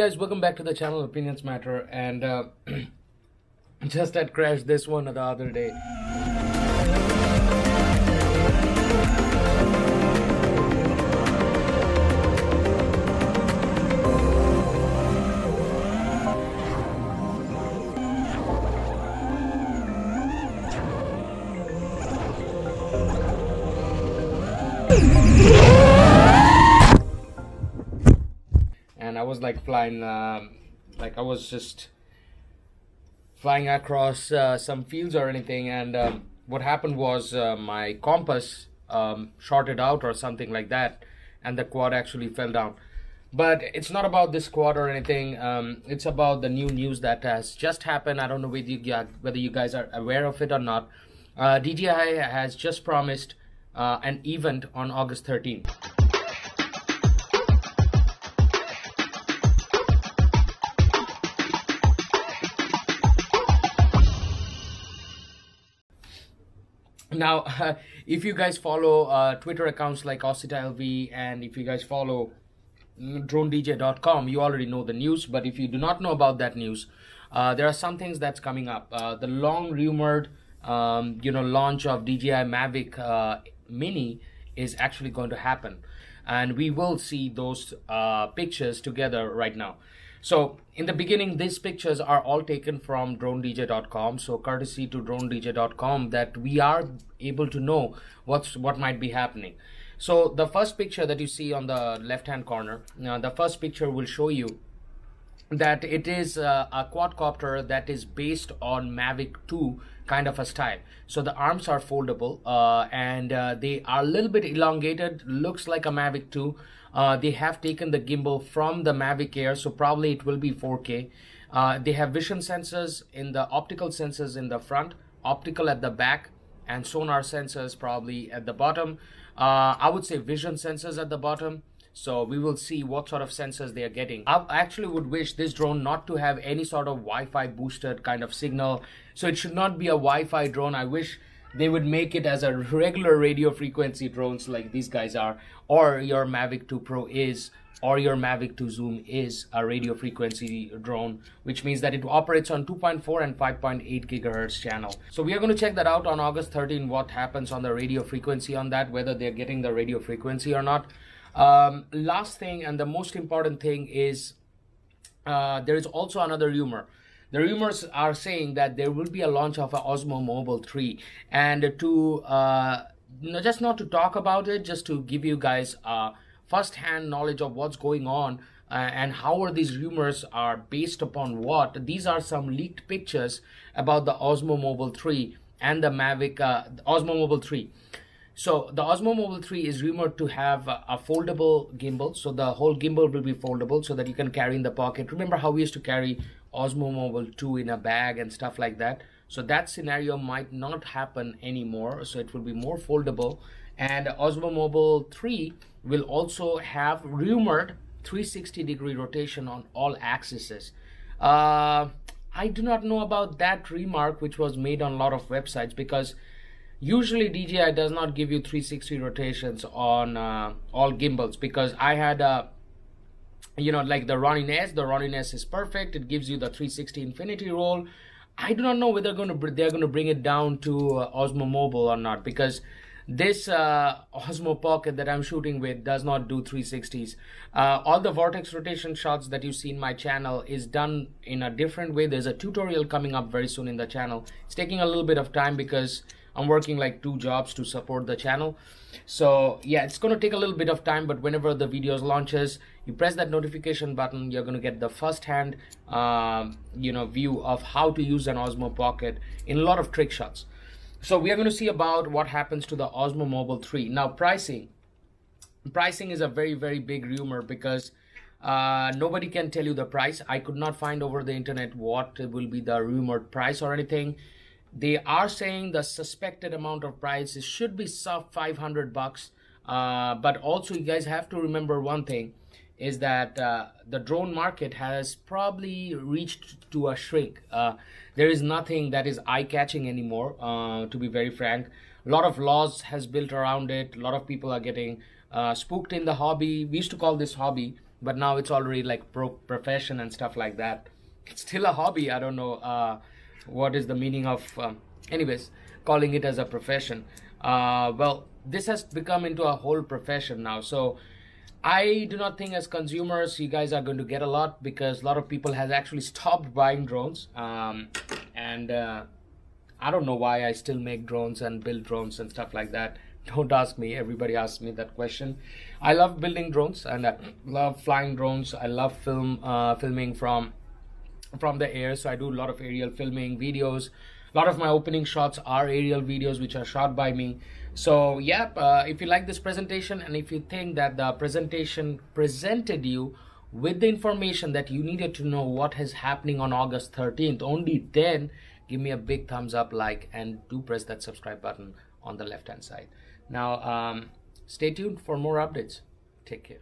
guys, welcome back to the channel Opinions Matter. And just had crashed this one the other day. And I was like flying, like I was just flying across some fields or anything, and what happened was my compass shorted out or something like that, and the quad actually fell down. But it's not about this quad or anything. It's about the new news that has just happened. I don't know whether you guys are aware of it or not. DJI has just promised an event on August 13th. Now, if you guys follow Twitter accounts like OsitaLV, and if you guys follow dronedj.com, you already know the news. But if you do not know about that news, there are some things that's coming up. The long rumored, launch of DJI MAVIC Mini is actually going to happen, and we will see those pictures together right now. So in the beginning, these pictures are all taken from dronedj.com. So courtesy to dronedj.com that we are able to know what might be happening. So the first picture that you see on the left hand corner, the first picture will show you that it is a quadcopter that is based on Mavic 2 kind of a style. So the arms are foldable and they are a little bit elongated, looks like a Mavic 2. They have taken the gimbal from the Mavic Air, so probably it will be 4K. They have vision sensors in the optical sensors in the front, optical at the back, and sonar sensors probably at the bottom. I would say vision sensors at the bottom. So we will see what sort of sensors they are getting. I actually would wish this drone not to have any sort of Wi-Fi boosted kind of signal. So it should not be a Wi-Fi drone. I wish they would make it as a regular radio frequency drones like these guys are, or your Mavic 2 Pro is, or your Mavic 2 Zoom is a radio frequency drone, which means that it operates on 2.4 and 5.8 gigahertz channel. So we are going to check that out on August 13, what happens on the radio frequency on that, whether they're getting the radio frequency or not. Last thing, and the most important thing, is there is also another rumor. The rumors are saying that there will be a launch of an OSMO Mobile 3, and to just not to talk about it, just to give you guys first-hand knowledge of what's going on and how are these rumors are based upon what. These are some leaked pictures about the OSMO Mobile 3 and the Mavic OSMO Mobile 3. So the OSMO Mobile 3 is rumored to have a foldable gimbal. So the whole gimbal will be foldable so that you can carry in the pocket. Remember how we used to carry OSMO Mobile 2 in a bag and stuff like that? So that scenario might not happen anymore. So it will be more foldable. And OSMO Mobile 3 will also have rumored 360-degree rotation on all axes. I do not know about that remark which was made on a lot of websites, because usually DJI does not give you 360 rotations on all gimbals, because I had like the Ronin S. The Ronin S is perfect. It gives you the 360 infinity roll. I do not know whether they're going to bring it down to OSMO Mobile or not, because this Osmo Pocket that I'm shooting with does not do 360s. All the vortex rotation shots that you see in my channel is done in a different way. There's a tutorial coming up very soon in the channel. It's taking a little bit of time because I'm working like 2 jobs to support the channel. So yeah, it's going to take a little bit of time, but whenever the videos launches, you press that notification button, you're going to get the first-hand view of how to use an Osmo Pocket in a lot of trick shots. So we are going to see about what happens to the OSMO Mobile 3. Now pricing is a very, very big rumor, because nobody can tell you the price. I could not find over the internet what will be the rumored price or anything. They are saying the suspected amount of price should be sub $500. But also you guys have to remember one thing, is that the drone market has probably reached to a shrink. There is nothing that is eye-catching anymore, to be very frank. A lot of laws has built around it. A lot of people are getting spooked in the hobby. We used to call this hobby but now it's already like profession and stuff like that. It's still a hobby. I don't know what is the meaning of anyways calling it as a profession. Well, this has become into a whole profession now, so I do not think as consumers you guys are going to get a lot, because a lot of people has actually stopped buying drones, and I don't know why I still make drones and build drones and stuff like that. Don't ask me. Everybody asks me that question. I love building drones and I love flying drones. I love filming from the air, so I do a lot of aerial filming videos. A lot of my opening shots are aerial videos which are shot by me. So yeah, if you like this presentation and if you think that the presentation presented you with the information that you needed to know what is happening on August 13th, only then give me a big thumbs up, like, and do press that subscribe button on the left hand side. Now stay tuned for more updates. Take care.